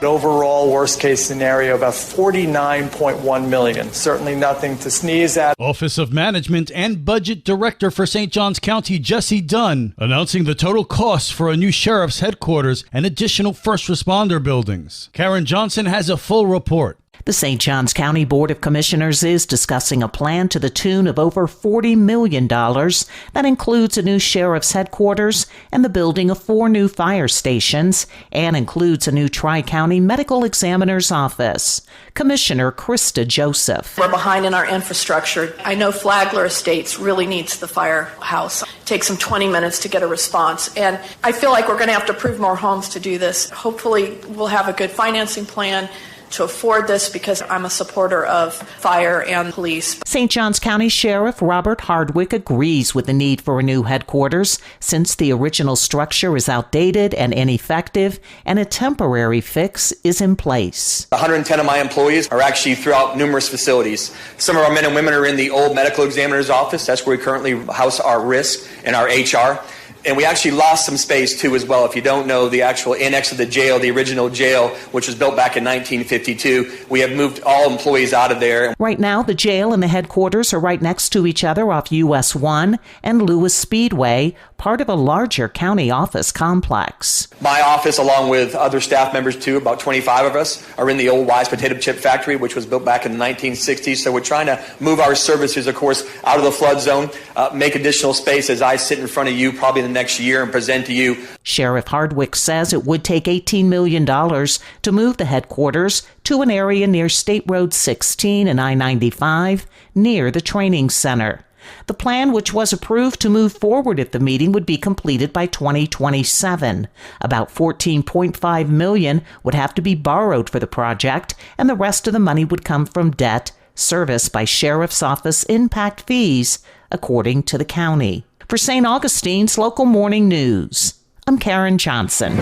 Overall, worst case scenario, about $49.1 million. Certainly nothing to sneeze at. Office of Management and Budget Director for St. Johns County, Jesse Dunn, announcing the total costs for a new sheriff's headquarters and additional first responder buildings. Karen Johnson has a full report. The St. Johns County Board of Commissioners is discussing a plan to the tune of over $40 million that includes a new sheriff's headquarters and the building of 4 new fire stations and includes a new Tri-County medical examiner's office. Commissioner Krista Joseph. We're behind in our infrastructure. I know Flagler Estates really needs the firehouse. It takes them 20 minutes to get a response. And I feel like we're going to have to approve more homes to do this. Hopefully we'll have a good financing plan to afford this because I'm a supporter of fire and police. St. Johns County Sheriff Robert Hardwick agrees with the need for a new headquarters since the original structure is outdated and ineffective and a temporary fix is in place. 110 of my employees are actually throughout numerous facilities. Some of our men and women are in the old medical examiner's office. That's where we currently house our risk and our HR. And we actually lost some space, too, as well. If you don't know, the actual annex of the jail, the original jail, which was built back in 1952, we have moved all employees out of there. Right now, the jail and the headquarters are right next to each other off US 1 and Lewis Speedway, part of a larger county office complex. My office, along with other staff members, too, about 25 of us, are in the old Wise Potato Chip Factory, which was built back in the 1960s. So we're trying to move our services, of course, out of the flood zone, make additional space as I sit in front of you probably in the next year and present to you. Sheriff Hardwick says it would take $18 million to move the headquarters to an area near State Road 16 and I-95 near the training center. The plan, which was approved to move forward at the meeting, would be completed by 2027. About $14.5 million would have to be borrowed for the project, and the rest of the money would come from debt serviced by Sheriff's Office impact fees, according to the county. For St. Augustine's Local Morning News, I'm Karen Johnson.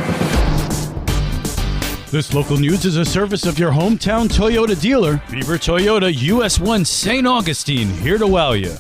This local news is a service of your hometown Toyota dealer, Beaver Toyota, US 1 St. Augustine, here to wow you.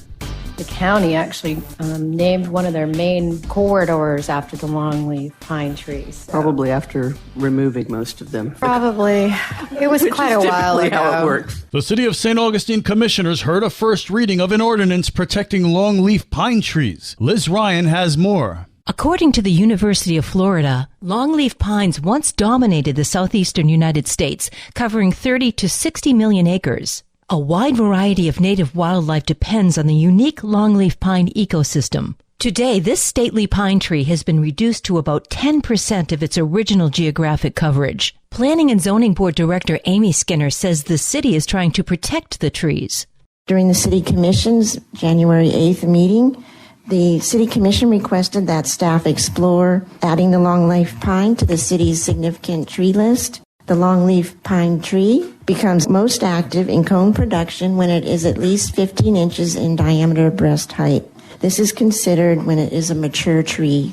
The county actually named one of their main corridors after the longleaf pine trees. So. Probably after removing most of them. Probably. It was quite a while ago. How it works. The City of St. Augustine commissioners heard a first reading of an ordinance protecting longleaf pine trees. Liz Ryan has more. According to the University of Florida, longleaf pines once dominated the southeastern United States, covering 30 to 60 million acres. A wide variety of native wildlife depends on the unique longleaf pine ecosystem. Today, this stately pine tree has been reduced to about 10% of its original geographic coverage. Planning and Zoning Board Director Amy Skinner says the city is trying to protect the trees. During the City Commission's January 8th meeting, the City Commission requested that staff explore adding the longleaf pine to the city's significant tree list. The longleaf pine tree becomes most active in cone production when it is at least 15 inches in diameter breast height. This is considered when it is a mature tree.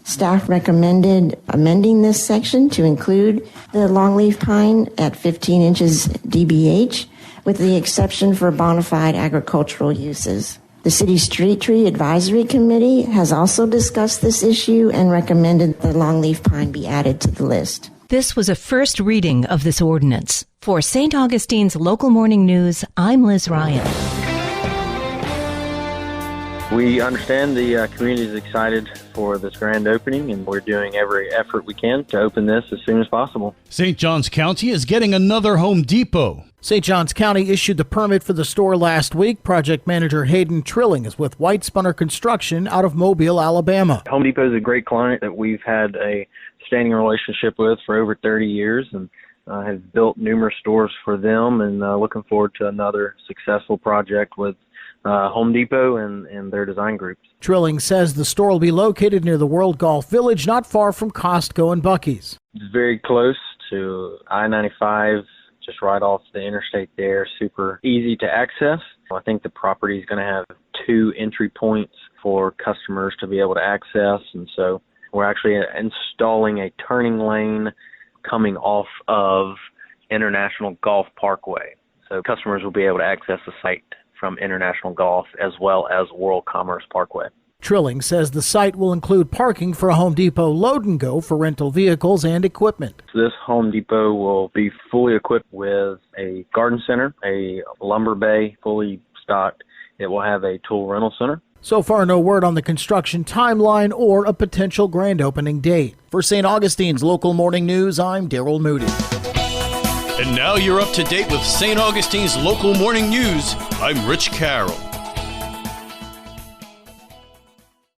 Staff recommended amending this section to include the longleaf pine at 15 inches DBH, with the exception for bona fide agricultural uses. The City Street Tree Advisory Committee has also discussed this issue and recommended the longleaf pine be added to the list. This was a first reading of this ordinance. For St. Augustine's Local Morning News, I'm Liz Ryan. We understand the community is excited for this grand opening, and we're doing every effort we can to open this as soon as possible. St. Johns County is getting another Home Depot. St. Johns County issued the permit for the store last week. Project manager Hayden Trilling is with White Spunner Construction out of Mobile, Alabama. Home Depot is a great client that we've had a standing relationship with for over 30 years and have built numerous stores for them, and looking forward to another successful project with Home Depot and their design groups. Trilling says the store will be located near the World Golf Village, not far from Costco and Buc-ee's. It's very close to I-95, just right off the interstate there, super easy to access. I think the property is going to have 2 entry points for customers to be able to access, and so we're actually installing a turning lane coming off of International Golf Parkway. So customers will be able to access the site from International Golf as well as World Commerce Parkway. Trilling says the site will include parking for a Home Depot Load and Go for rental vehicles and equipment. This Home Depot will be fully equipped with a garden center, a lumber bay, fully stocked. It will have a tool rental center. So far, no word on the construction timeline or a potential grand opening date. For St. Augustine's Local Morning News, I'm Daryl Moody. And now you're up to date with St. Augustine's Local Morning News. I'm Rich Carroll.